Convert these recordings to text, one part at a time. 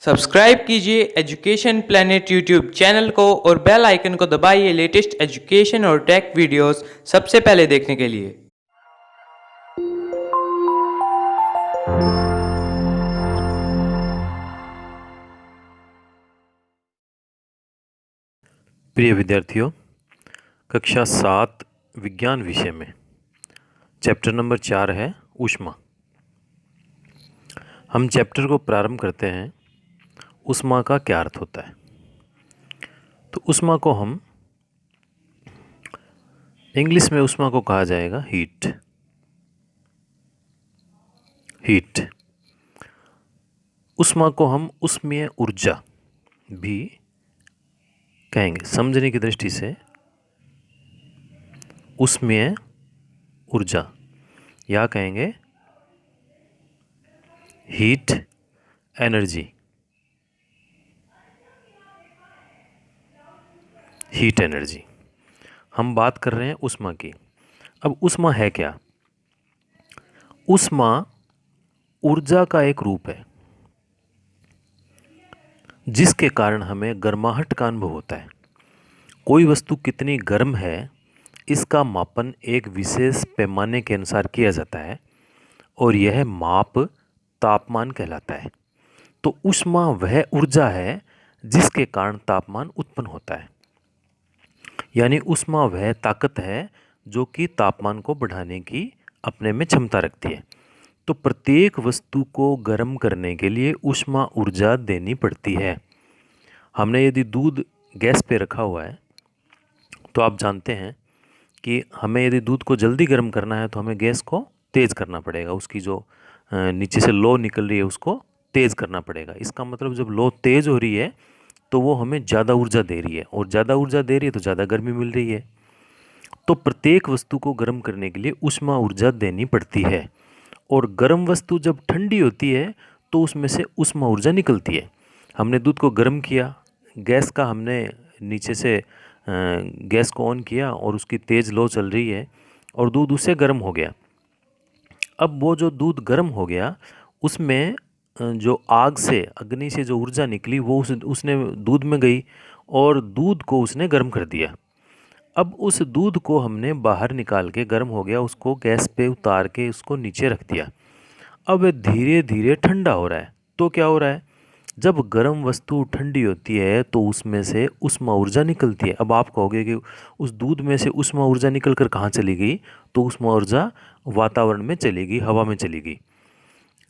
Subscribe कीजिए education planet YouTube channel को और बेल आइकन को दबाइए लेटेस्ट एजुकेशन और टेक वीडियोस सबसे पहले देखने के लिए। प्रिय विद्यार्थियों, कक्षा 7 विज्ञान विषय में चैप्टर नंबर 4 है ऊष्मा। हम चैप्टर को प्रारंभ करते हैं। ऊष्मा का क्या अर्थ होता है? तो ऊष्मा को हम इंग्लिश में ऊष्मा को कहा जाएगा हीट। ऊष्मा को हम ऊष्मीय ऊर्जा भी कहेंगे। समझने की दृष्टि से ऊष्मीय ऊर्जा या कहेंगे हीट एनर्जी। हम बात कर रहे हैं ऊष्मा की। अब ऊष्मा है क्या? ऊष्मा ऊर्जा का एक रूप है जिसके कारण हमें गर्माहट का अनुभव होता है। कोई वस्तु कितनी गर्म है इसका मापन एक विशेष पैमाने के अनुसार किया जाता है और यह माप तापमान कहलाता है। तो ऊष्मा वह ऊर्जा है जिसके कारण तापमान उत्पन्न होता है। यानी ऊष्मा वह ताकत है जो कि तापमान को बढ़ाने की अपने में क्षमता रखती है। तो प्रत्येक वस्तु को गर्म करने के लिए ऊष्मा ऊर्जा देनी पड़ती है। हमने यदि दूध गैस पे रखा हुआ है तो आप जानते हैं कि हमें यदि दूध को जल्दी गर्म करना है तो हमें गैस को तेज़ करना पड़ेगा। उसकी जो नीचे से लो निकल रही है उसको तेज़ करना पड़ेगा। इसका मतलब जब लो तेज़ हो रही है तो वो हमें ज़्यादा ऊर्जा दे रही है, और ज़्यादा ऊर्जा दे रही है तो ज़्यादा गर्मी मिल रही है। तो प्रत्येक वस्तु को गर्म करने के लिए ऊष्मा ऊर्जा देनी पड़ती है। और गर्म वस्तु जब ठंडी होती है तो उसमें से ऊष्मा ऊर्जा निकलती है। हमने दूध को गर्म किया, गैस का हमने नीचे से गैस को ऑन किया और उसकी तेज़ लो चल रही है और दूध उससे गर्म हो गया। अब वो जो दूध गर्म हो गया उसमें जो आग से, अग्नि से जो ऊर्जा निकली वो उसने दूध में गई और दूध को उसने गर्म कर दिया। अब उस दूध को हमने बाहर निकाल के, गर्म हो गया, उसको गैस पे उतार के उसको नीचे रख दिया। अब धीरे धीरे ठंडा हो रहा है। तो क्या हो रहा है? जब गर्म वस्तु ठंडी होती है तो उसमें से ऊष्मा ऊर्जा निकलती है। अब आप कहोगे कि उस दूध में से ऊष्मा ऊर्जा निकल कर कहाँ चली गई? तो ऊष्मा ऊर्जा वातावरण में चली गई, हवा में चली गई।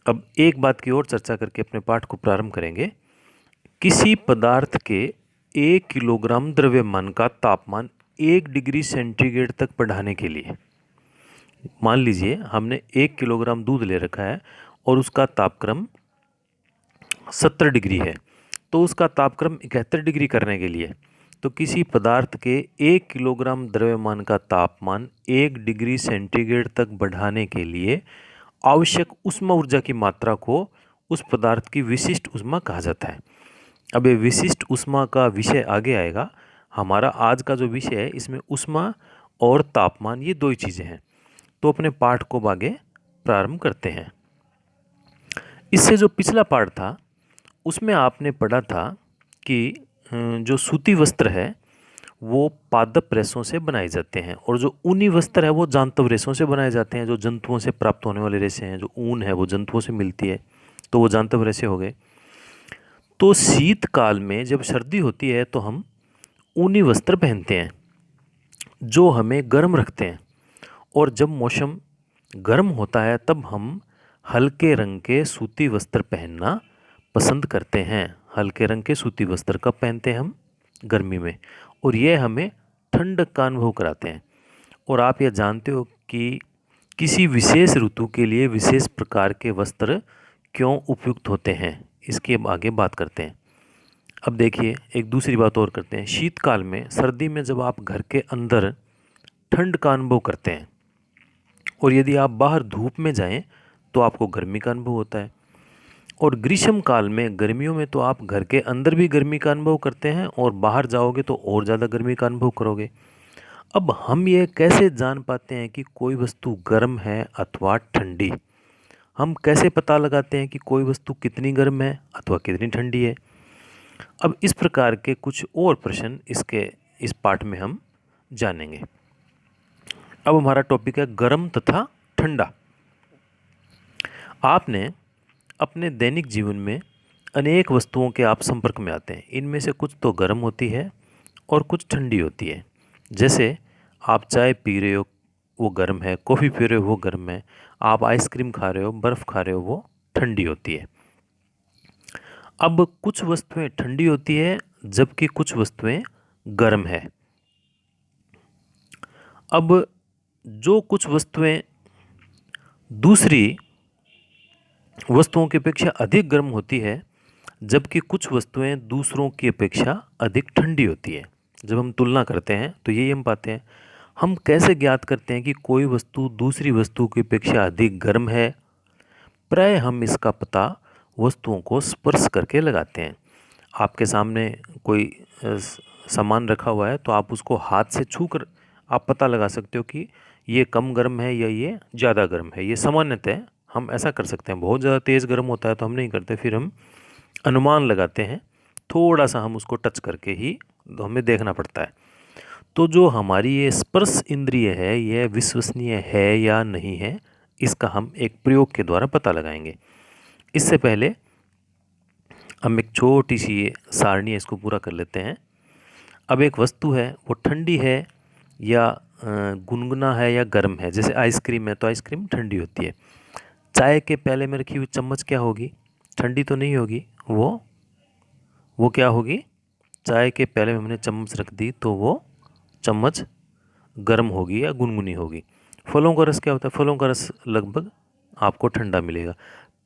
अब एक बात की और चर्चा करके अपने पाठ को प्रारंभ करेंगे। किसी पदार्थ के 1 किलोग्राम द्रव्यमान का तापमान 1 डिग्री सेंटीग्रेड तक बढ़ाने के लिए, मान लीजिए हमने 1 किलोग्राम दूध ले रखा है और उसका तापक्रम 70 डिग्री है, तो उसका तापक्रम 71 डिग्री करने के लिए, तो किसी पदार्थ के 1 किलोग्राम द्रव्यमान का तापमान 1 डिग्री सेंटीग्रेड तक बढ़ाने के लिए आवश्यक ऊष्मा ऊर्जा की मात्रा को उस पदार्थ की विशिष्ट ऊष्मा कहा जाता है। अब ये विशिष्ट ऊष्मा का विषय आगे आएगा। हमारा आज का जो विषय है इसमें ऊष्मा और तापमान, ये दो ही चीज़ें हैं। तो अपने पाठ को आगे प्रारंभ करते हैं। इससे जो पिछला पाठ था उसमें आपने पढ़ा था कि जो सूती वस्त्र है वो पादप रेशों से बनाए जाते हैं और जो ऊनी वस्त्र है वो जांतव रेशों से बनाए जाते हैं। जो जंतुओं से प्राप्त होने वाले रेशे हैं, जो ऊन है वो जंतुओं से मिलती है, तो वो जांतव रेशे हो गए। तो शीतकाल में जब सर्दी होती है तो हम ऊनी वस्त्र पहनते हैं जो हमें गर्म रखते हैं, और जब मौसम गर्म होता है तब हम हल्के रंग के सूती वस्त्र पहनना पसंद करते हैं। हल्के रंग के सूती वस्त्र कब पहनते हैं? हम गर्मी में, और ये हमें ठंडक का अनुभव कराते हैं। और आप यह जानते हो कि किसी विशेष ऋतु के लिए विशेष प्रकार के वस्त्र क्यों उपयुक्त होते हैं, इसकी अब आगे बात करते हैं। अब देखिए, एक दूसरी बात और करते हैं। शीतकाल में, सर्दी में जब आप घर के अंदर ठंड का अनुभव करते हैं और यदि आप बाहर धूप में जाएं तो आपको गर्मी का अनुभव होता है। और ग्रीष्म काल में, गर्मियों में, तो आप घर के अंदर भी गर्मी का अनुभव करते हैं और बाहर जाओगे तो और ज़्यादा गर्मी का अनुभव करोगे। अब हम ये कैसे जान पाते हैं कि कोई वस्तु गर्म है अथवा ठंडी? हम कैसे पता लगाते हैं कि कोई वस्तु कितनी गर्म है अथवा कितनी ठंडी है। अब इस प्रकार के कुछ और प्रश्न इस पाठ में हम जानेंगे। अब हमारा टॉपिक है गर्म तथा ठंडा। आपने अपने दैनिक जीवन में अनेक वस्तुओं के आप संपर्क में आते हैं। इनमें से कुछ तो गर्म होती है और कुछ ठंडी होती है। जैसे आप चाय पी रहे हो वो गर्म है, कॉफ़ी पी रहे हो वो गर्म है, आप आइसक्रीम खा रहे हो, बर्फ़ खा रहे हो वो ठंडी होती है। अब कुछ वस्तुएं ठंडी होती है जबकि कुछ वस्तुएं गर्म है। अब जो कुछ वस्तुएं दूसरी वस्तुओं की अपेक्षा अधिक गर्म होती है जबकि कुछ वस्तुएं दूसरों की अपेक्षा अधिक ठंडी होती है। जब हम तुलना करते हैं तो यही हम पाते हैं। हम कैसे ज्ञात करते हैं कि कोई वस्तु दूसरी वस्तु की अपेक्षा अधिक गर्म है? प्राय हम इसका पता वस्तुओं को स्पर्श करके लगाते हैं। आपके सामने कोई सामान रखा हुआ है तो आप उसको हाथ से छू कर आप पता लगा सकते हो कि ये कम गर्म है या ये ज़्यादा गर्म है। ये सामान्यतः हम ऐसा कर सकते हैं। बहुत ज़्यादा तेज़ गर्म होता है तो हम नहीं करते, फिर हम अनुमान लगाते हैं, थोड़ा सा हम उसको टच करके ही तो हमें देखना पड़ता है। तो जो हमारी ये स्पर्श इंद्रिय है यह विश्वसनीय है या नहीं है, इसका हम एक प्रयोग के द्वारा पता लगाएंगे। इससे पहले हम एक छोटी सी ये सारणी है इसको पूरा कर लेते हैं। अब एक वस्तु है वो ठंडी है या गुनगुना है या गर्म है। जैसे आइसक्रीम है तो आइसक्रीम ठंडी होती है। चाय के प्याले में रखी हुई चम्मच क्या होगी? ठंडी तो नहीं होगी। वो क्या होगी? चाय के प्याले में हमने चम्मच रख दी तो वो चम्मच गर्म होगी या गुनगुनी होगी। फलों का रस क्या होता है? फलों का रस लगभग आपको ठंडा मिलेगा।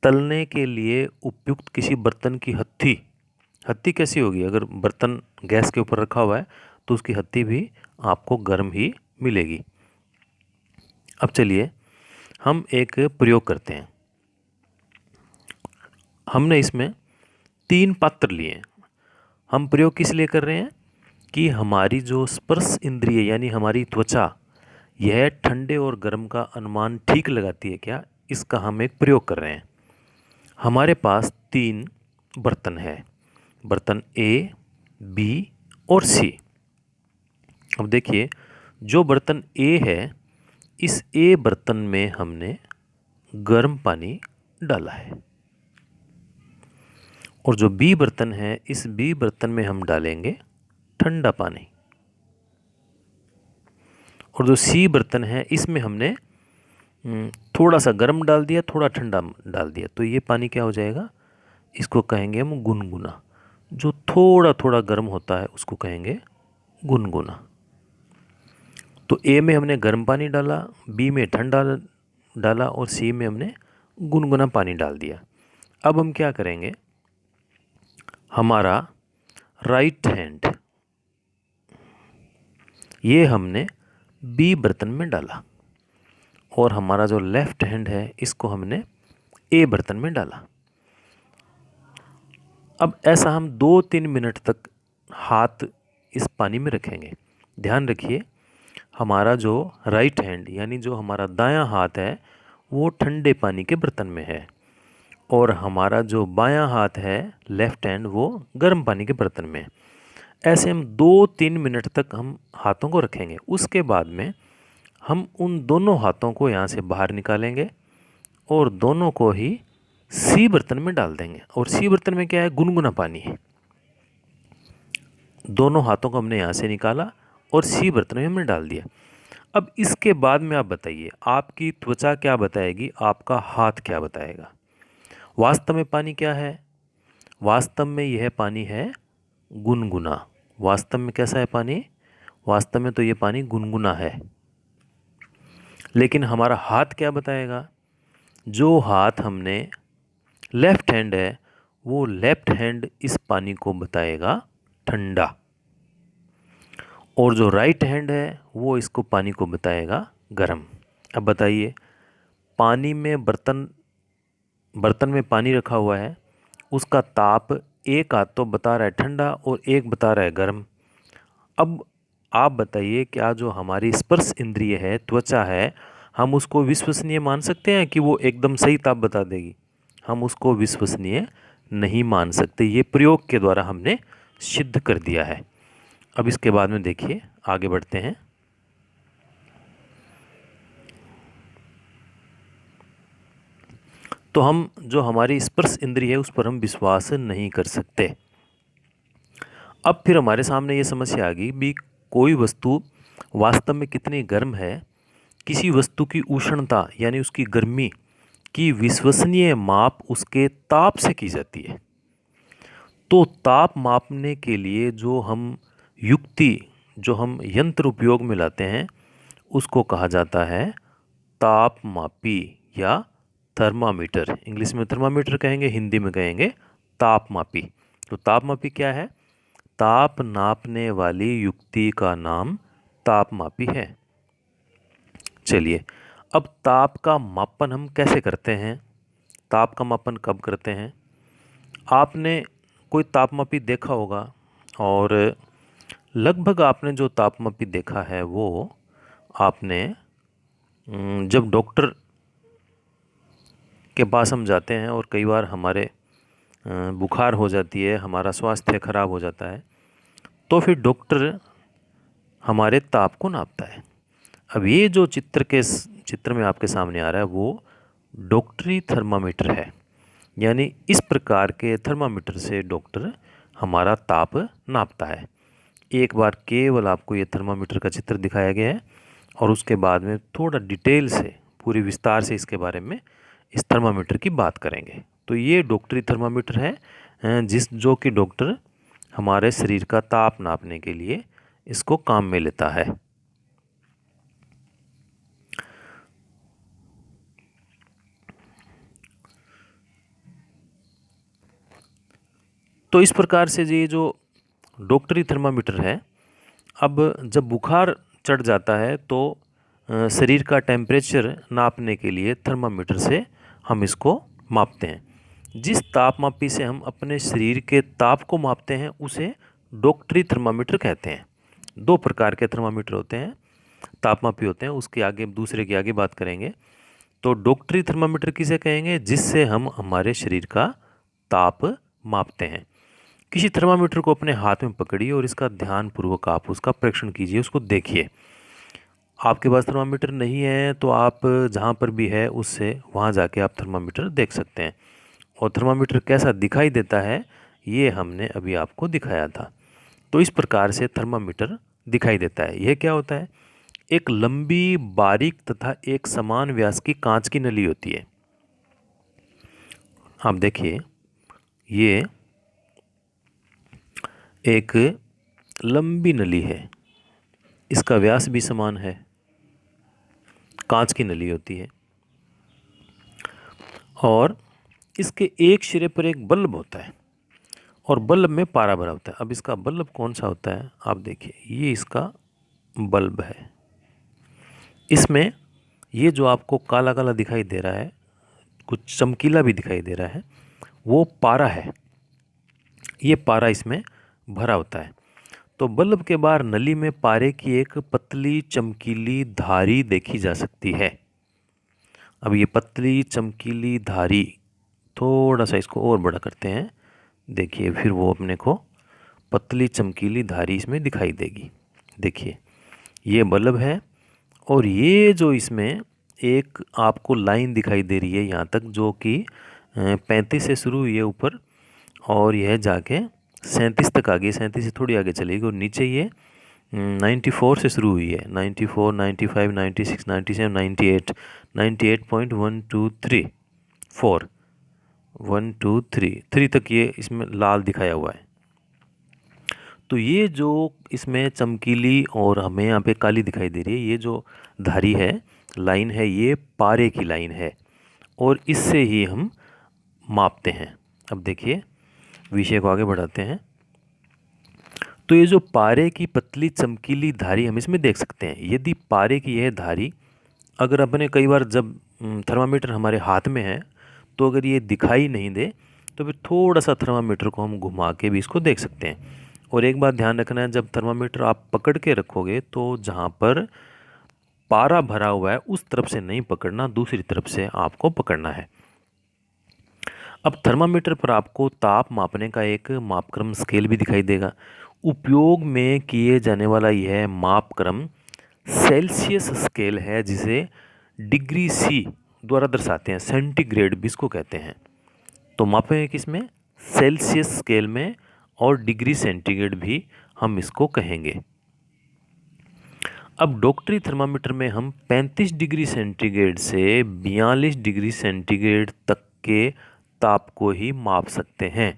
तलने के लिए उपयुक्त किसी बर्तन की हत्ती कैसी होगी? अगर बर्तन गैस के ऊपर रखा हुआ है तो उसकी हत्ती भी आपको गर्म ही मिलेगी। अब चलिए हम एक प्रयोग करते हैं। हमने इसमें 3 पात्र लिए। हम प्रयोग किस लिए कर रहे हैं कि हमारी जो स्पर्श इंद्रिय यानी हमारी त्वचा यह ठंडे और गर्म का अनुमान ठीक लगाती है क्या, इसका हम एक प्रयोग कर रहे हैं। हमारे पास 3 बर्तन हैं, बर्तन ए, बी और सी। अब देखिए जो बर्तन ए है इस ए बर्तन में हमने गर्म पानी डाला है और जो बी बर्तन है इस बी बर्तन में हम डालेंगे ठंडा पानी और जो सी बर्तन है इसमें हमने थोड़ा सा गर्म डाल दिया, थोड़ा ठंडा डाल दिया। तो ये पानी क्या हो जाएगा? इसको कहेंगे हम गुनगुना। जो थोड़ा थोड़ा गर्म होता है उसको कहेंगे गुनगुना। तो ए में हमने गर्म पानी डाला, बी में ठंडा डाला और सी में हमने गुनगुना पानी डाल दिया। अब हम क्या करेंगे, हमारा राइट हैंड ये हमने बी बर्तन में डाला और हमारा जो लेफ्ट हैंड है इसको हमने ए बर्तन में डाला। अब ऐसा हम 2-3 मिनट तक हाथ इस पानी में रखेंगे। ध्यान रखिए हमारा जो राइट हैंड यानी जो हमारा दायां हाथ है वो ठंडे पानी के बर्तन में है और हमारा जो बायां हाथ है लेफ्ट हैंड वो गर्म पानी के बर्तन में है। ऐसे हम 2-3 मिनट तक हम हाथों को रखेंगे। उसके बाद में हम उन दोनों हाथों को यहाँ से बाहर निकालेंगे और दोनों को ही सी बर्तन में डाल देंगे। और सी बर्तन में क्या है? गुनगुना पानी है। दोनों हाथों को हमने यहाँ से निकाला और सी बर्तन में हमने डाल दिया। अब इसके बाद में आप बताइए आपकी त्वचा क्या बताएगी, आपका हाथ क्या बताएगा? वास्तव में पानी क्या है? वास्तव में यह पानी है गुनगुना। वास्तव में कैसा है पानी? वास्तव में तो ये पानी गुनगुना है। लेकिन हमारा हाथ क्या बताएगा? जो हाथ हमने लेफ्ट हैंड है वो लेफ्ट हैंड इस पानी को बताएगा ठंडा और जो राइट हैंड है वो इसको पानी को बताएगा गर्म। अब बताइए पानी में बर्तन में पानी रखा हुआ है, उसका ताप एक हाथ तो बता रहा है ठंडा और एक बता रहा है गर्म। अब आप बताइए क्या जो हमारी स्पर्श इंद्रिय है त्वचा है हम उसको विश्वसनीय मान सकते हैं कि वो एकदम सही ताप बता देगी? हम उसको विश्वसनीय नहीं मान सकते। ये प्रयोग के द्वारा हमने सिद्ध कर दिया है। अब इसके बाद में देखिए, आगे बढ़ते हैं। तो हम जो हमारी स्पर्श इंद्रिय है उस पर हम विश्वास नहीं कर सकते। अब फिर हमारे सामने ये समस्या आ गई भी, कोई वस्तु वास्तव में कितनी गर्म है, किसी वस्तु की उष्णता यानी उसकी गर्मी की विश्वसनीय माप उसके ताप से की जाती है। तो ताप मापने के लिए जो हम यंत्र उपयोग में लाते हैं उसको कहा जाता है तापमापी या थर्मामीटर। इंग्लिश में थर्मामीटर कहेंगे, हिंदी में कहेंगे तापमापी। तो तापमापी क्या है? ताप नापने वाली युक्ति का नाम तापमापी है। चलिए, अब ताप का मापन हम कैसे करते हैं? ताप का मापन कब करते हैं? आपने कोई तापमापी देखा होगा, और लगभग आपने जो तापमापी देखा है वो आपने जब डॉक्टर के पास हम जाते हैं और कई बार हमारे बुखार हो जाती है, हमारा स्वास्थ्य खराब हो जाता है, तो फिर डॉक्टर हमारे ताप को नापता है। अब ये जो चित्र में आपके सामने आ रहा है वो डॉक्टरी थर्मामीटर है। यानी इस प्रकार के थर्मामीटर से डॉक्टर हमारा ताप नापता है। एक बार केवल आपको ये थर्मामीटर का चित्र दिखाया गया है, और उसके बाद में थोड़ा डिटेल से, पूरी विस्तार से इसके बारे में इस थर्मामीटर की बात करेंगे। तो ये डॉक्टरी थर्मामीटर है, जो कि डॉक्टर हमारे शरीर का ताप नापने के लिए इसको काम में लेता है। तो इस प्रकार से ये जो डॉक्टरी थर्मामीटर है, अब जब बुखार चढ़ जाता है तो शरीर का टेम्परेचर नापने के लिए थर्मामीटर से हम इसको मापते हैं। जिस तापमापी से हम अपने शरीर के ताप को मापते हैं उसे डॉक्टरी थर्मामीटर कहते हैं। दो प्रकार के थर्मामीटर होते हैं, तापमापी होते हैं, उसके आगे दूसरे की आगे बात करेंगे। तो डॉक्टरी थर्मामीटर किसे कहेंगे? जिससे हम हमारे शरीर का ताप मापते हैं। किसी थर्मामीटर को अपने हाथ में पकड़िए और इसका ध्यानपूर्वक आप उसका परीक्षण कीजिए, उसको देखिए। आपके पास थर्मामीटर नहीं है तो आप जहाँ पर भी है उससे वहाँ जाके आप थर्मामीटर देख सकते हैं। और थर्मामीटर कैसा दिखाई देता है ये हमने अभी आपको दिखाया था। तो इस प्रकार से थर्मामीटर दिखाई देता है। यह क्या होता है? एक लंबी, बारीक तथा एक समान व्यास की कांच की नली होती है। आप देखिए, ये एक लंबी नली है, इसका व्यास भी समान है, कांच की नली होती है, और इसके एक सिरे पर एक बल्ब होता है और बल्ब में पारा भरा होता है। अब इसका बल्ब कौन सा होता है? आप देखिए, ये इसका बल्ब है। इसमें ये जो आपको काला काला दिखाई दे रहा है, कुछ चमकीला भी दिखाई दे रहा है, वो पारा है। ये पारा इसमें भरा होता है। तो बल्ब के बाहर नली में पारे की एक पतली चमकीली धारी देखी जा सकती है। अब ये पतली चमकीली धारी, थोड़ा सा इसको और बड़ा करते हैं, देखिए फिर वो अपने को पतली चमकीली धारी इसमें दिखाई देगी। देखिए, ये बल्ब है, और ये जो इसमें एक आपको लाइन दिखाई दे रही है यहाँ तक, जो कि 35 से शुरू हुई है ऊपर, और यह जाके 37 तक आ गई, 37 से थोड़ी आगे चलेगी, और नीचे ये 94 से शुरू हुई है, 94, 95, 96, 97, 98, 98.123, 4, 1 2 3 तक ये इसमें लाल दिखाया हुआ है। तो ये जो इसमें चमकीली और हमें यहाँ पे काली दिखाई दे रही है, ये जो धारी है, लाइन है, ये पारे की लाइन है, और इससे ही हम मापते हैं। अब देखिए, विषय को आगे बढ़ाते हैं। तो ये जो पारे की पतली चमकीली धारी हम इसमें देख सकते हैं। यदि पारे की यह धारी, अगर अपने कई बार जब थर्मामीटर हमारे हाथ में है तो अगर ये दिखाई नहीं दे तो फिर थोड़ा सा थर्मामीटर को हम घुमा के भी इसको देख सकते हैं। और एक बात ध्यान रखना है, जब थर्मामीटर आप पकड़ के रखोगे तो जहाँ पर पारा भरा हुआ है उस तरफ से नहीं पकड़ना, दूसरी तरफ से आपको पकड़ना है। अब थर्मामीटर पर आपको ताप मापने का एक मापक्रम स्केल भी दिखाई देगा। उपयोग में किए जाने वाला यह मापक्रम सेल्सियस स्केल है, जिसे डिग्री सी द्वारा दर्शाते हैं। सेंटीग्रेड भी इसको कहते हैं। तो मापेंगे किसमें? सेल्सियस स्केल में, और डिग्री सेंटीग्रेड भी हम इसको कहेंगे। अब डॉक्टरी थर्मामीटर में हम 35 डिग्री सेंटीग्रेड से 42 डिग्री सेंटीग्रेड तक के ताप को ही माप सकते हैं।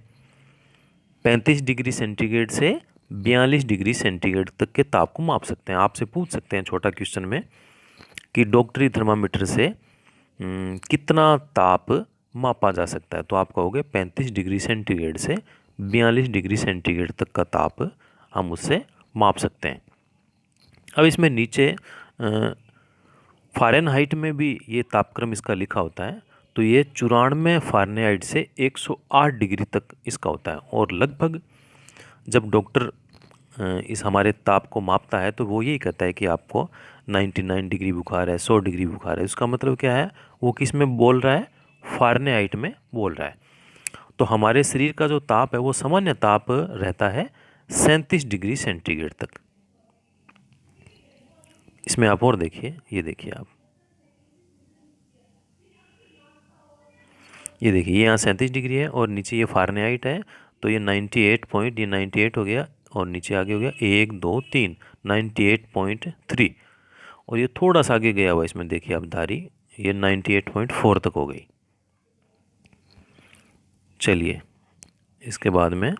35 डिग्री सेंटीग्रेड से 42 डिग्री सेंटीग्रेड तक के ताप को माप सकते हैं। आपसे पूछ सकते हैं छोटा क्वेश्चन में कि डॉक्टरी थर्मामीटर से कितना ताप मापा जा सकता है, तो आप कहोगे 35 डिग्री सेंटीग्रेड से 42 डिग्री सेंटीग्रेड तक का ताप हम उससे माप सकते हैं। अब इसमें नीचे फ़ारेनहाइट में भी ये तापक्रम इसका लिखा होता है। तो ये 94 फ़ारेनहाइट से 108 डिग्री तक इसका होता है। और लगभग जब डॉक्टर इस हमारे ताप को मापता है तो वो यही कहता है कि आपको 99 डिग्री बुखार है, 100 डिग्री बुखार है। उसका मतलब क्या है? वो किस में बोल रहा है? फ़ारेनहाइट में बोल रहा है। तो हमारे शरीर का जो ताप है वो सामान्य ताप रहता है 37 डिग्री सेंटीग्रेड तक। इसमें आप और देखिए, ये देखिए आप, ये देखिए ये यहाँ 37 डिग्री है और नीचे ये फ़ारेनहाइट है। तो ये 98 हो गया और नीचे आगे हो गया 1 2 3 98.3, और ये थोड़ा सा आगे गया हुआ इसमें देखिए आप धारी, ये 98.4 तक हो गई। चलिए इसके बाद में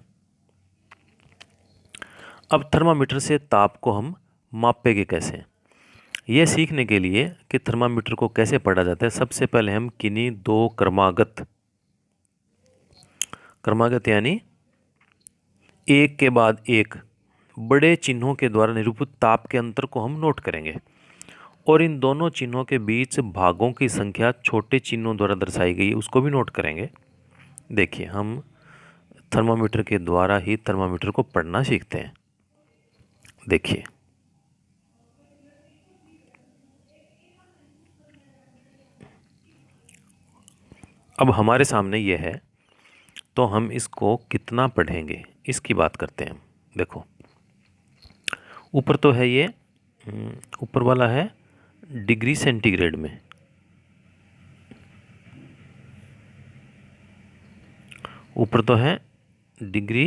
अब थर्मामीटर से ताप को हम मापेंगे कैसे, यह सीखने के लिए कि थर्मामीटर को कैसे पढ़ा जाता है, सबसे पहले हम किन्हीं दो क्रमागत यानी एक के बाद एक बड़े चिन्हों के द्वारा निरूपित ताप के अंतर को हम नोट करेंगे, और इन दोनों चिन्हों के बीच भागों की संख्या छोटे चिन्हों द्वारा दर्शाई गई उसको भी नोट करेंगे। देखिए हम थर्मामीटर के द्वारा ही थर्मामीटर को पढ़ना सीखते हैं। देखिए अब हमारे सामने ये है, तो हम इसको कितना पढ़ेंगे इसकी बात करते हैं। देखो ऊपर तो है ये, ऊपर वाला है डिग्री सेंटीग्रेड में, ऊपर तो है डिग्री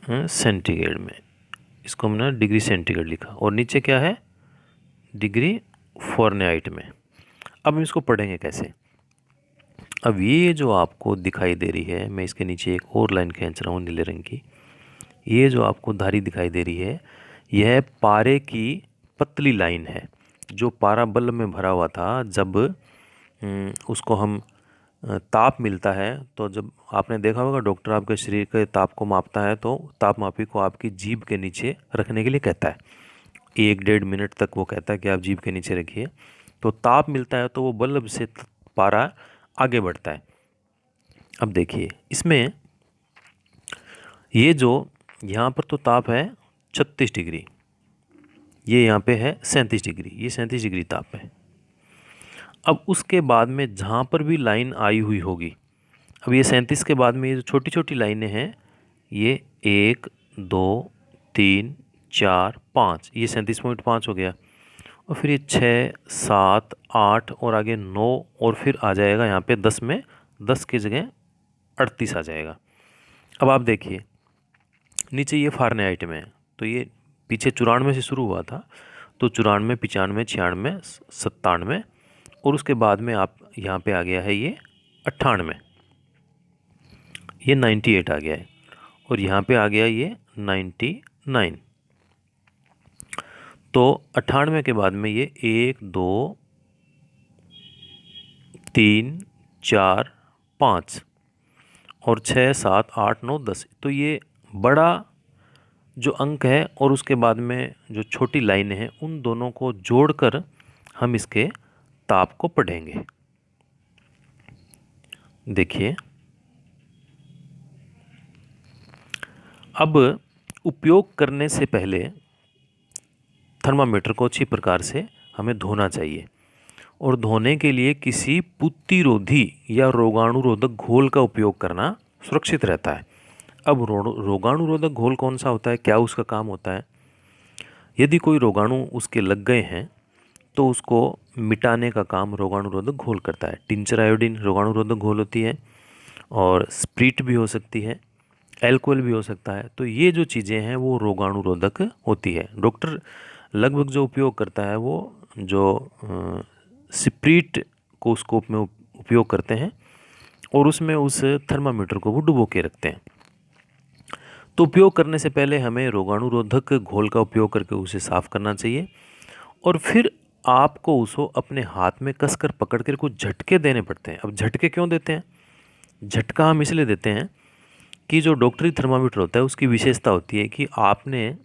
सेंटीग्रेड में, इसको हमने डिग्री सेंटीग्रेड लिखा, और नीचे क्या है? डिग्री फ़ारेनहाइट में। अब हम इसको पढ़ेंगे कैसे? अब ये जो आपको दिखाई दे रही है, मैं इसके नीचे एक और लाइन खींच रहा हूँ नीले रंग की, ये जो आपको धारी दिखाई दे रही है यह पारे की पतली लाइन है, जो पारा बल्ब में भरा हुआ था। जब उसको हम ताप मिलता है, तो जब आपने देखा होगा डॉक्टर आपके शरीर के ताप को मापता है तो तापमापी को आपकी जीभ के नीचे रखने के लिए कहता है। 1-1.5 मिनट तक वो कहता है कि आप जीभ के नीचे रखिए। तो ताप मिलता है तो वो बल्ब से पारा आगे बढ़ता है। अब देखिए इसमें ये जो यहाँ पर तो ताप है 36 डिग्री, ये यहाँ पे है 37 डिग्री, ये 37 डिग्री ताप है। अब उसके बाद में जहाँ पर भी लाइन आई हुई होगी, अब ये 37 के बाद में ये जो छोटी छोटी लाइनें हैं, ये 1 2 3 4 5, ये 37.5 हो गया, और फिर ये 6 7 8 और आगे 9, और फिर आ जाएगा यहाँ पे 10 में, 10 की जगह 38 आ जाएगा। अब आप देखिए नीचे ये फ़ारेनहाइट में है, तो ये पीछे 94 से शुरू हुआ था, तो 94 95 96 97, और उसके बाद में आप यहाँ पे आ गया है ये 98, ये 98 आ गया है, और यहाँ पे आ गया ये 99। तो 98 के बाद में ये 1 2 3 4 5 और 6 7 8 9 10, तो ये बड़ा जो अंक है और उसके बाद में जो छोटी लाइनें हैं उन दोनों को जोड़कर हम इसके ताप को पढ़ेंगे। देखिए अब उपयोग करने से पहले थर्मामीटर को अच्छी प्रकार से हमें धोना चाहिए। और धोने के लिए किसी पुत्तिरोधी या रोगाणुरोधक घोल का उपयोग करना सुरक्षित रहता है। अब रोगाणुरोधक घोल कौन सा होता है, क्या उसका काम होता है? यदि कोई रोगाणु उसके लग गए हैं तो उसको मिटाने का काम रोगाणुरोधक घोल करता है। टिंचर आयोडीन रोगाणुरोधक घोल होती है, और स्प्रीट भी हो सकती है, एल्कोहल भी हो सकता है। तो ये जो चीज़ें हैं वो रोगाणुरोधक होती है। डॉक्टर लगभग जो उपयोग करता है वो जो स्प्रीट को स्कोप में उपयोग करते हैं, और उसमें उस थर्मामीटर को वो डुबो के रखते हैं। तो उपयोग करने से पहले हमें रोगाणुरोधक घोल का उपयोग करके उसे साफ़ करना चाहिए, और फिर आपको उसको अपने हाथ में कसकर पकड़ कर कुछ झटके देने पड़ते हैं। अब झटके क्यों देते हैं? झटका हम इसलिए देते हैं कि जो डॉक्टरी थर्मामीटर होता है उसकी विशेषता होती है कि आपने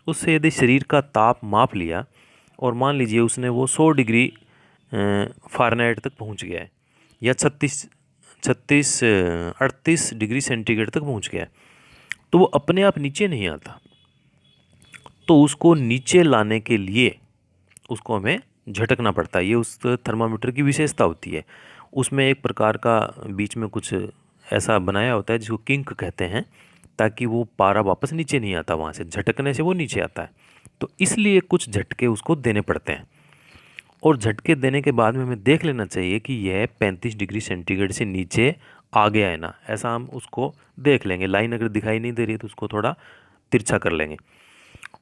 उससे यदि शरीर का ताप माप लिया, और मान लीजिए उसने वो 100 डिग्री फ़ारेनहाइट तक पहुंच गया है, या 38 डिग्री सेंटीग्रेड तक पहुंच गया है, तो वो अपने आप नीचे नहीं आता। तो उसको नीचे लाने के लिए उसको हमें झटकना पड़ता है। ये उस थर्मामीटर की विशेषता होती है। उसमें एक प्रकार का बीच में कुछ ऐसा बनाया होता है जिसको किंक कहते हैं, ताकि वो पारा वापस नीचे नहीं आता, वहाँ से झटकने से वो नीचे आता है। तो इसलिए कुछ झटके उसको देने पड़ते हैं, और झटके देने के बाद में हमें देख लेना चाहिए कि यह 35 डिग्री सेंटीग्रेड से नीचे आ गया है ना, ऐसा हम उसको देख लेंगे। लाइन अगर दिखाई नहीं दे रही है तो उसको थोड़ा तिरछा कर लेंगे,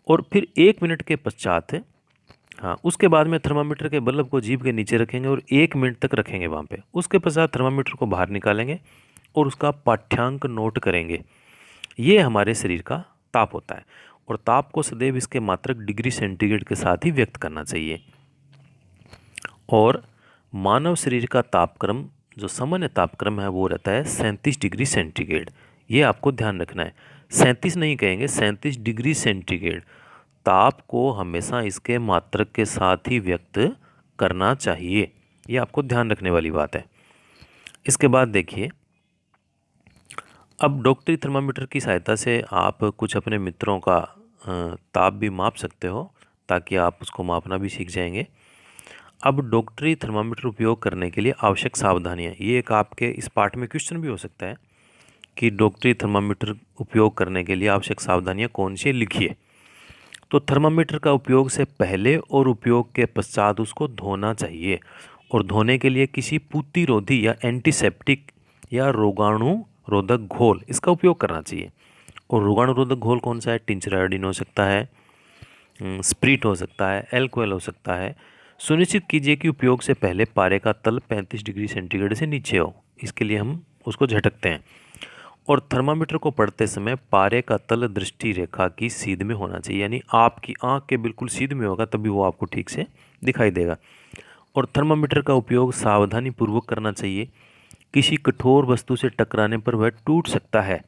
और फिर 1 मिनट के पश्चात, हाँ, उसके बाद में थर्मामीटर के बल्ब को जीभ के नीचे रखेंगे और 1 मिनट तक रखेंगे वहाँ पे। उसके पश्चात थर्मामीटर को बाहर निकालेंगे और उसका पाठ्यांक नोट करेंगे। ये हमारे शरीर का ताप होता है, और ताप को सदैव इसके मात्रक डिग्री सेंटीग्रेड के साथ ही व्यक्त करना चाहिए। और मानव शरीर का तापक्रम, जो सामान्य तापक्रम है, वो रहता है 37 डिग्री सेंटीग्रेड। ये आपको ध्यान रखना है, 37 नहीं कहेंगे, 37 डिग्री सेंटीग्रेड। ताप को हमेशा इसके मात्रक के साथ ही व्यक्त करना चाहिए। ये आपको ध्यान रखने वाली बात है। इसके बाद देखिए, अब डॉक्टरी थर्मामीटर की सहायता से आप कुछ अपने मित्रों का ताप भी माप सकते हो, ताकि आप उसको मापना भी सीख जाएंगे। अब डॉक्टरी थर्मामीटर उपयोग करने के लिए आवश्यक सावधानियाँ, ये एक आपके इस पाठ में क्वेश्चन भी हो सकता है कि डॉक्टरी थर्मामीटर उपयोग करने के लिए आवश्यक सावधानियाँ कौन सी लिखिए। तो थर्मामीटर का उपयोग से पहले और उपयोग के पश्चात उसको धोना चाहिए, और धोने के लिए किसी पुत्तिरोधी या एंटीसेप्टिक या रोगाणुरोधक घोल इसका उपयोग करना चाहिए। और रोगाणुरोधक घोल कौन सा है? टिंचर आयोडीन हो सकता है, स्प्रीट हो सकता है, एल्कोहल हो सकता है। सुनिश्चित कीजिए कि उपयोग से पहले पारे का तल 35 डिग्री सेंटीग्रेड से नीचे हो, इसके लिए हम उसको झटकते हैं। और थर्मामीटर को पढ़ते समय पारे का तल दृष्टि रेखा की सीध में होना चाहिए, यानी आपकी आंख के बिल्कुल सीध में होगा, तभी वो आपको ठीक से दिखाई देगा। और थर्मामीटर का उपयोग सावधानी पूर्वक करना चाहिए। किसी कठोर वस्तु से टकराने पर वह टूट सकता है,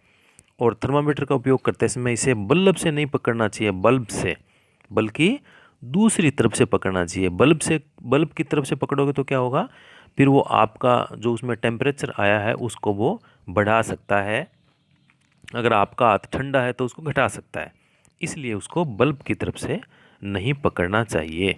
और थर्मामीटर का उपयोग करते समय इसे बल्ब से नहीं पकड़ना चाहिए, बल्ब से, बल्कि दूसरी तरफ से पकड़ना चाहिए। बल्ब की तरफ से पकड़ोगे तो क्या होगा, फिर वो आपका जो उसमें टेम्परेचर आया है उसको वो बढ़ा सकता है। अगर आपका हाथ ठंडा है तो उसको घटा सकता है, इसलिए उसको बल्ब की तरफ से नहीं पकड़ना चाहिए।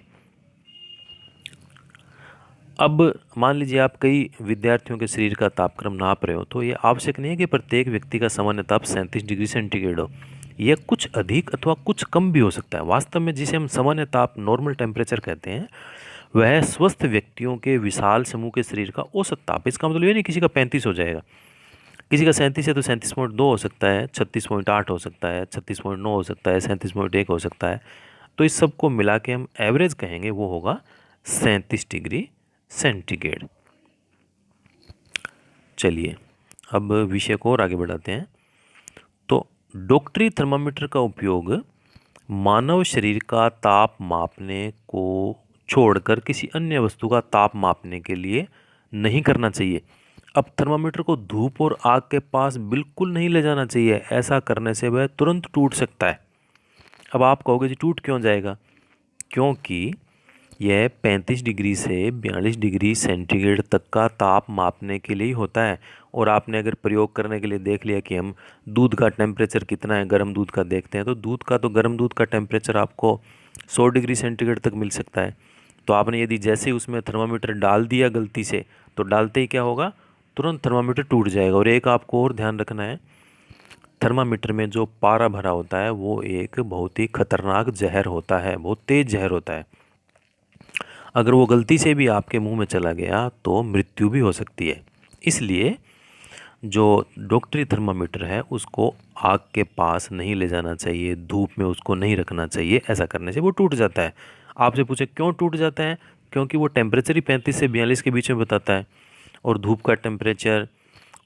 अब मान लीजिए आप कई विद्यार्थियों के शरीर का तापक्रम नाप रहे हो, तो ये आवश्यक नहीं है कि प्रत्येक व्यक्ति का सामान्य ताप 37 डिग्री सेंटीग्रेड हो। यह कुछ अधिक अथवा कुछ कम भी हो सकता है। वास्तव में जिसे हम सामान्य ताप, नॉर्मल टेम्परेचर कहते हैं, वह स्वस्थ व्यक्तियों के विशाल समूह के शरीर का औसत ताप। इसका मतलब ये नहीं किसी का 35 हो जाएगा, किसी का 37 है तो 37.2 हो सकता है, 36.8 हो सकता है, 36.9 हो सकता है, 37.1 हो सकता है। तो इस सब को मिला के हम एवरेज कहेंगे, वो होगा 37 डिग्री सेंटीग्रेड। चलिए अब विषय को और आगे बढ़ाते हैं। तो डॉक्टरी थर्मामीटर का उपयोग मानव शरीर का ताप मापने को छोड़कर किसी अन्य वस्तु का ताप मापने के लिए नहीं करना चाहिए। अब थर्मामीटर को धूप और आग के पास बिल्कुल नहीं ले जाना चाहिए, ऐसा करने से वह तुरंत टूट सकता है। अब आप कहोगे जी टूट क्यों जाएगा? क्योंकि यह 35 डिग्री से 42 डिग्री सेंटीग्रेड तक का ताप मापने के लिए ही होता है। और आपने अगर प्रयोग करने के लिए देख लिया कि हम दूध का टेम्परेचर कितना है, गर्म दूध का देखते हैं, तो गर्म दूध का टेम्परेचर आपको 100 डिग्री सेंटीग्रेड तक मिल सकता है। तो आपने यदि जैसे ही उसमें थर्मामीटर डाल दिया गलती से, तो डालते ही क्या होगा, तुरंत थर्मामीटर टूट जाएगा। और एक आपको और ध्यान रखना है, थर्मामीटर में जो पारा भरा होता है वो एक बहुत ही खतरनाक जहर होता है, बहुत तेज जहर होता है। अगर वो गलती से भी आपके मुंह में चला गया तो मृत्यु भी हो सकती है। इसलिए जो डॉक्टरी थर्मामीटर है उसको आग के पास नहीं ले जाना चाहिए, धूप में उसको नहीं रखना चाहिए। ऐसा करने से वो टूट जाता है। आपसे पूछे क्यों टूट जाता है, क्योंकि वो टेम्परेचर ही 35 से 42 के बीच में बताता है, और धूप का टेम्परेचर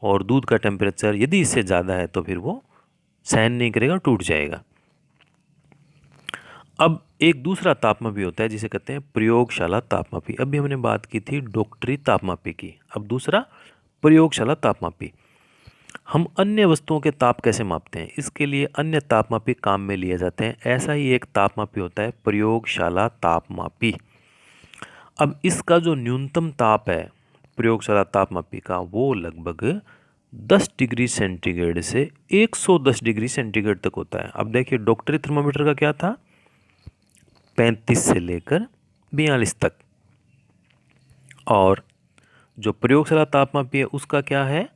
और दूध का टेम्परेचर यदि इससे ज़्यादा है तो फिर वो सहन नहीं करेगा, टूट जाएगा। अब एक दूसरा तापमापी होता है जिसे कहते हैं प्रयोगशाला तापमापी। अभी हमने बात की थी डॉक्टरी तापमापी की, अब दूसरा प्रयोगशाला तापमापी। हम अन्य वस्तुओं के ताप कैसे मापते हैं, इसके लिए अन्य तापमापी काम में लिए जाते हैं। ऐसा ही एक तापमापी होता है प्रयोगशाला तापमापी। अब इसका जो न्यूनतम ताप है प्रयोगशाला तापमापी का, वो लगभग 10 डिग्री सेंटीग्रेड से 110 डिग्री सेंटीग्रेड तक होता है। अब देखिए डॉक्टरी थर्मामीटर का क्या था, 35 से लेकर 42 तक, और जो प्रयोगशाला तापमापी है उसका क्या है,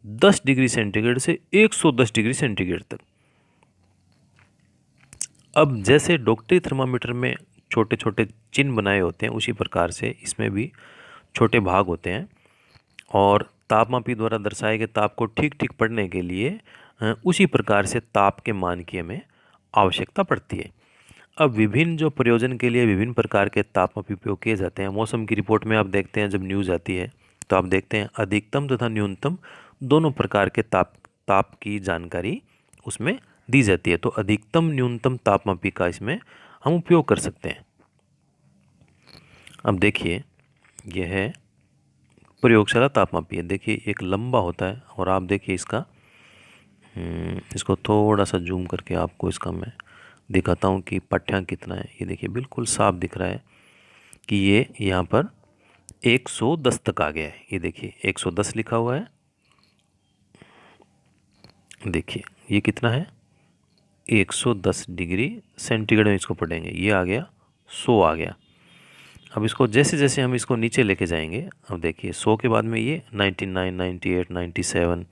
10 डिग्री सेंटीग्रेड से 110 डिग्री सेंटीग्रेड तक। अब जैसे डॉक्टरी थर्मामीटर में छोटे छोटे चिन्ह बनाए होते हैं, उसी प्रकार से इसमें भी छोटे भाग होते हैं, और तापमापी द्वारा दर्शाए गए ताप को ठीक ठीक पढ़ने के लिए उसी प्रकार से ताप के मान की हमें आवश्यकता पड़ती है। अब विभिन्न जो प्रयोजन के लिए विभिन्न प्रकार के तापमापी उपयोग किए जाते हैं। मौसम की रिपोर्ट में आप देखते हैं, जब न्यूज़ आती है तो आप देखते हैं अधिकतम तथा न्यूनतम दोनों प्रकार के ताप की जानकारी उसमें दी जाती है। तो अधिकतम न्यूनतम तापमापी का इसमें हम उपयोग कर सकते हैं। अब देखिए यह है प्रयोगशाला तापमापी है। देखिए एक लंबा होता है, और आप देखिए इसको थोड़ा सा जूम करके आपको इसका मैं दिखाता हूँ कि पाठ्यांक कितना है। ये देखिए बिल्कुल साफ दिख रहा है कि ये यहाँ पर 110 तक आ गया है। ये देखिए 110 लिखा हुआ है। देखिए ये कितना है, 110 डिग्री सेंटीग्रेड में इसको पढ़ेंगे, ये आ गया 100 आ गया। अब इसको जैसे जैसे हम इसको नीचे लेके जाएंगे, अब देखिए 100 के बाद में ये 99, 98, 97,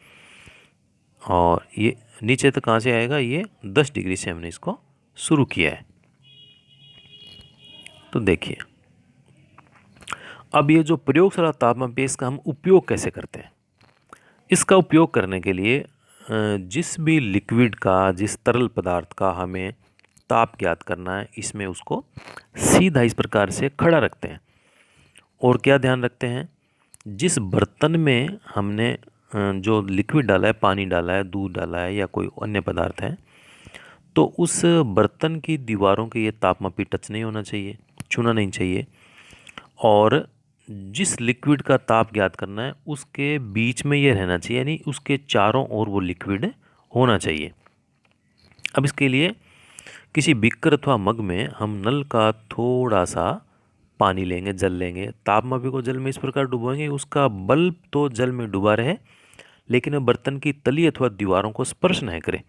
और ये नीचे तक कहाँ से आएगा, ये 10 डिग्री से हमने इसको शुरू किया है। तो देखिए अब ये जो प्रयोगशाला तापमापी है इसका हम उपयोग कैसे करते हैं। इसका उपयोग करने के लिए जिस भी लिक्विड का, जिस तरल पदार्थ का हमें ताप ज्ञात करना है, इसमें उसको सीधा इस प्रकार से खड़ा रखते हैं। और क्या ध्यान रखते हैं, जिस बर्तन में हमने जो लिक्विड डाला है, पानी डाला है, दूध डाला है या कोई अन्य पदार्थ है, तो उस बर्तन की दीवारों के ये तापमापी टच नहीं होना चाहिए, छूना नहीं चाहिए। और जिस लिक्विड का ताप ज्ञात करना है उसके बीच में ये रहना चाहिए, यानी उसके चारों ओर वो लिक्विड होना चाहिए। अब इसके लिए किसी बीकर अथवा मग में हम नल का थोड़ा सा पानी लेंगे, जल लेंगे, तापमापी को जल में इस प्रकार डुबोएंगे उसका बल्ब तो जल में डूबा रहे, लेकिन बर्तन की तली अथवा दीवारों को स्पर्श नहीं करे।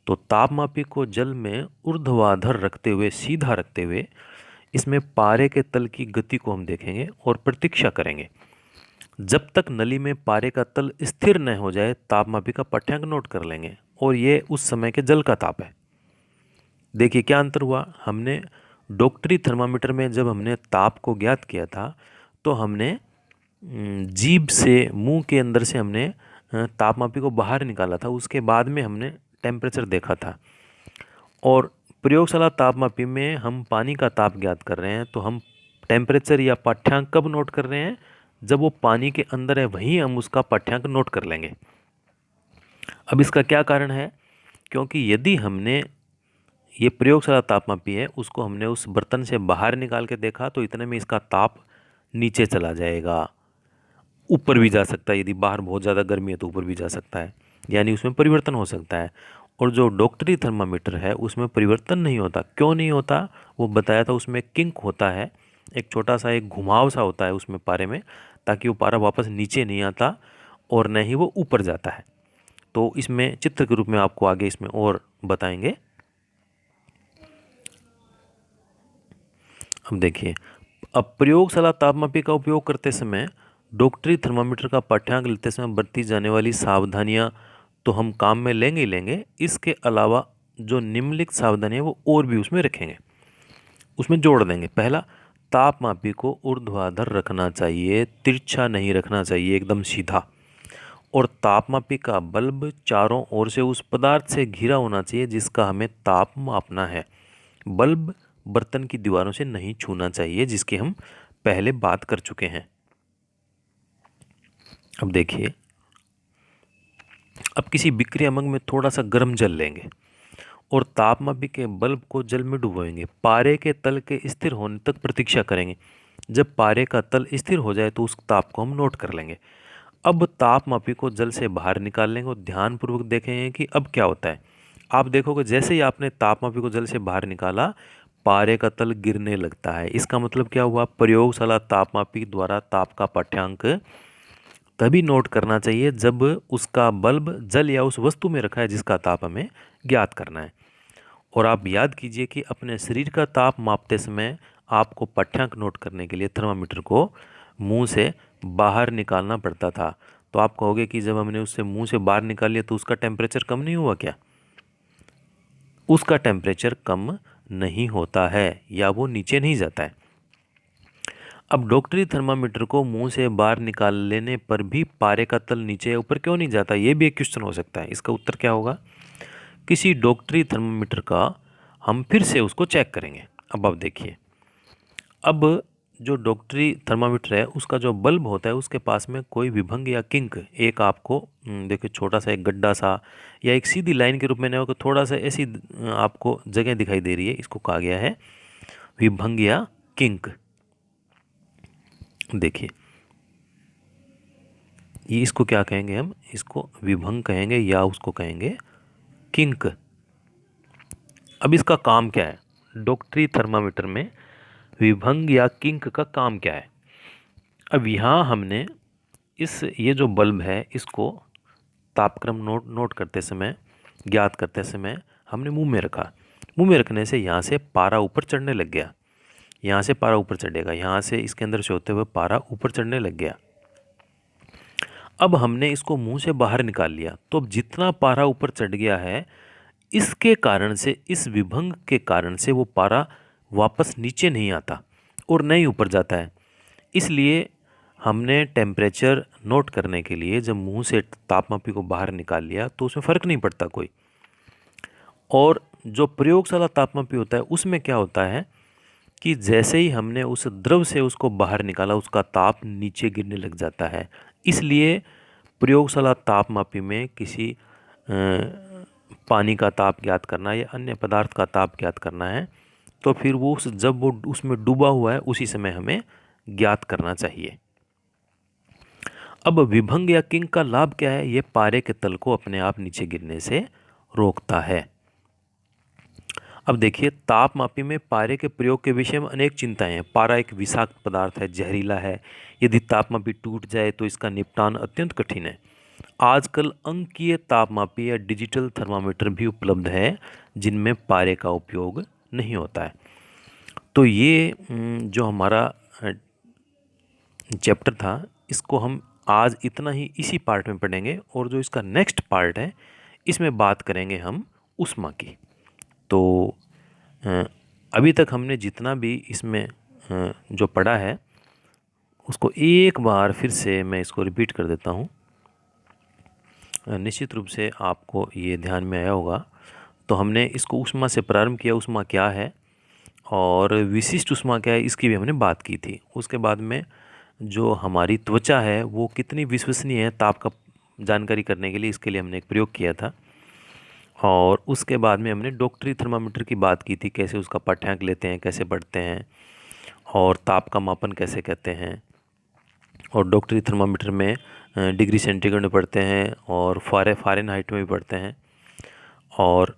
तो तापमापी को जल में ऊर्ध्वाधर रखते हुए, सीधा रखते हुए, इसमें पारे के तल की गति को हम देखेंगे और प्रतीक्षा करेंगे। जब तक नली में पारे का तल स्थिर न हो जाए तापमापी का पाठ्यांक नोट कर लेंगे, और ये उस समय के जल का ताप है। देखिए क्या अंतर हुआ, हमने डॉक्टरी थर्मामीटर में जब हमने ताप को ज्ञात किया था तो हमने जीभ से, मुंह के अंदर से हमने तापमापी को बाहर निकाला था, उसके बाद में हमने टेम्परेचर देखा था। और प्रयोगशाला तापमापी में हम पानी का ताप ज्ञात कर रहे हैं, तो हम टेम्परेचर या पाठ्यांक कब नोट कर रहे हैं, जब वो पानी के अंदर है वहीं हम उसका पाठ्यांक नोट कर लेंगे। अब इसका क्या कारण है, क्योंकि यदि हमने ये प्रयोगशाला तापमापी है उसको हमने उस बर्तन से बाहर निकाल के देखा तो इतने में इसका ताप नीचे चला जाएगा, ऊपर भी जा सकता है, यदि बाहर बहुत ज़्यादा गर्मी है तो ऊपर भी जा सकता है, यानी उसमें परिवर्तन हो सकता है। और जो डॉक्टरी थर्मामीटर है उसमें परिवर्तन नहीं होता। क्यों नहीं होता, वो बताया था, उसमें किंक होता है, एक छोटा सा एक घुमाव सा होता है उसमें पारे में, ताकि वो पारा वापस नीचे नहीं आता और न ही वो ऊपर जाता है। तो इसमें चित्र के रूप में आपको आगे इसमें और बताएंगे। अब देखिए, अब प्रयोगशाला तापमापी का उपयोग करते समय डॉक्टरी थर्मामीटर का पाठ्यांक लेते समय बरती जाने वाली सावधानियां तो हम काम में लेंगे ही लेंगे, इसके अलावा जो निम्नलिखित सावधानियां वो और भी उसमें रखेंगे, उसमें जोड़ देंगे। पहला, तापमापी को ऊर्ध्वाधर रखना चाहिए, तिरछा नहीं रखना चाहिए, एकदम सीधा। और तापमापी का बल्ब चारों ओर से उस पदार्थ से घिरा होना चाहिए जिसका हमें ताप मापना है। बल्ब बर्तन की दीवारों से नहीं छूना चाहिए, जिसकी हम पहले बात कर चुके हैं। अब देखिए, अब किसी बिक्री अमग में थोड़ा सा गर्म जल लेंगे और तापमापी के बल्ब को जल में डुबोएंगे। पारे के तल के स्थिर होने तक प्रतीक्षा करेंगे। जब पारे का तल स्थिर हो जाए तो उस ताप को हम नोट कर लेंगे। अब तापमापी को जल से बाहर निकाल लेंगे और ध्यानपूर्वक देखेंगे कि अब क्या होता है। आप देखोगे जैसे ही आपने तापमापी को जल से बाहर निकाला, पारे का तल गिरने लगता है। इसका मतलब क्या हुआ? प्रयोगशाला तापमापी द्वारा ताप का पाठ्यांक तभी नोट करना चाहिए जब उसका बल्ब जल या उस वस्तु में रखा है जिसका ताप हमें ज्ञात करना है। और आप याद कीजिए कि अपने शरीर का ताप मापते समय आपको पाठ्यांक नोट करने के लिए थर्मामीटर को मुंह से बाहर निकालना पड़ता था। तो आप कहोगे कि जब हमने उससे मुंह से बाहर निकाल लिया तो उसका टेम्परेचर कम नहीं हुआ क्या? उसका टेम्परेचर कम नहीं होता है या वो नीचे नहीं जाता है। अब डॉक्टरी थर्मामीटर को मुंह से बाहर निकाल लेने पर भी पारे का तल नीचे या ऊपर क्यों नहीं जाता? ये भी एक क्वेश्चन हो सकता है। इसका उत्तर क्या होगा? किसी डॉक्टरी थर्मामीटर का हम फिर से उसको चेक करेंगे। अब आप देखिए, अब जो डॉक्टरी थर्मामीटर है उसका जो बल्ब होता है उसके पास में कोई विभंग या किंक एक आपको देखिए छोटा सा एक गड्ढा सा या एक सीधी लाइन के रूप में नहीं होगा, थोड़ा सा ऐसी आपको जगह दिखाई दे रही है। इसको कहा गया है विभंग या किंक। देखिए, ये इसको क्या कहेंगे? हम इसको विभंग कहेंगे या उसको कहेंगे किंक। अब इसका काम क्या है? डॉक्टरी थर्मामीटर में विभंग या किंक का काम क्या है? अब यहाँ हमने ये जो बल्ब है इसको तापक्रम नोट करते समय, ज्ञात करते समय हमने मुंह में रखा। मुंह में रखने से यहाँ से पारा ऊपर चढ़ने लग गया। यहाँ से पारा ऊपर चढ़ेगा, यहाँ से इसके अंदर से होते हुए पारा ऊपर चढ़ने लग गया। अब हमने इसको मुंह से बाहर निकाल लिया, तो अब जितना पारा ऊपर चढ़ गया है इसके कारण से, इस विभंग के कारण से वो पारा वापस नीचे नहीं आता और नहीं ऊपर जाता है। इसलिए हमने टेम्परेचर नोट करने के लिए जब मुंह से तापमापी को बाहर निकाल लिया तो उसमें फ़र्क नहीं पड़ता कोई। और जो प्रयोगशाला तापमापी होता है उसमें क्या होता है कि जैसे ही हमने उस द्रव से उसको बाहर निकाला उसका ताप नीचे गिरने लग जाता है। इसलिए प्रयोगशाला तापमापी में किसी पानी का ताप ज्ञात करना या अन्य पदार्थ का ताप ज्ञात करना है तो फिर वो जब वो उसमें डूबा हुआ है उसी समय हमें ज्ञात करना चाहिए। अब विभंग या किंक का लाभ क्या है? ये पारे के तल को अपने आप नीचे गिरने से रोकता है। अब देखिए, तापमापी में पारे के प्रयोग के विषय में अनेक चिंताएं हैं। पारा एक विषाक्त पदार्थ है, जहरीला है। यदि तापमापी टूट जाए तो इसका निपटान अत्यंत कठिन है। आजकल अंकीय तापमापी या डिजिटल थर्मामीटर भी उपलब्ध है जिनमें पारे का उपयोग नहीं होता है। तो ये जो हमारा चैप्टर था इसको हम आज इतना ही इसी पार्ट में पढ़ेंगे और जो इसका नेक्स्ट पार्ट है इसमें बात करेंगे हम ऊष्मा की। तो अभी तक हमने जितना भी इसमें जो पढ़ा है उसको एक बार फिर से मैं इसको रिपीट कर देता हूँ। निश्चित रूप से आपको ये ध्यान में आया होगा। तो हमने इसको ऊष्मा से प्रारंभ किया, ऊष्मा क्या है और विशिष्ट ऊष्मा क्या है इसकी भी हमने बात की थी। उसके बाद में जो हमारी त्वचा है वो कितनी विश्वसनीय है ताप का जानकारी करने के लिए, इसके लिए हमने एक प्रयोग किया था। और उसके बाद में हमने डॉक्टरी थर्मामीटर की बात की थी, कैसे उसका पाठ्यांक लेते हैं, कैसे बढ़ते हैं और ताप का मापन कैसे कहते हैं। और डॉक्टरी थर्मामीटर में डिग्री सेंटीग्रेड में पढ़ते हैं और फ़ारेनहाइट में भी पढ़ते हैं और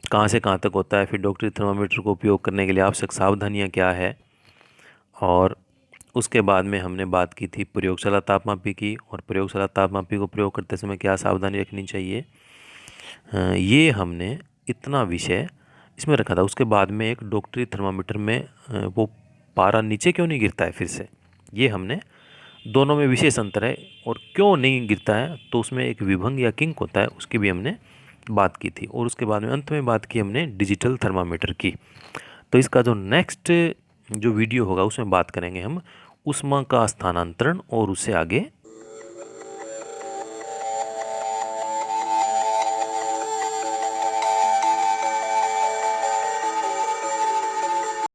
कहाँ से कहाँ तक होता है। फिर डॉक्टरी थर्मामीटर को उपयोग करने के लिए आवश्यक सावधानियाँ क्या है। और उसके बाद में हमने बात की थी प्रयोगशाला तापमापी की और प्रयोगशाला तापमापी को प्रयोग करते समय क्या सावधानी रखनी चाहिए। ये हमने इतना विषय इसमें रखा था। उसके बाद में एक डॉक्टरी थर्मामीटर में वो पारा नीचे क्यों नहीं गिरता है फिर से, ये हमने दोनों में विशेष अंतर है और क्यों नहीं गिरता है तो उसमें एक विभंग या किंक होता है, उसकी भी हमने बात की थी। और उसके बाद में अंत में बात की हमने डिजिटल थर्मामीटर की। तो इसका जो नेक्स्ट जो वीडियो होगा उसमें बात करेंगे हम ऊष्मा का स्थानांतरण और उससे आगे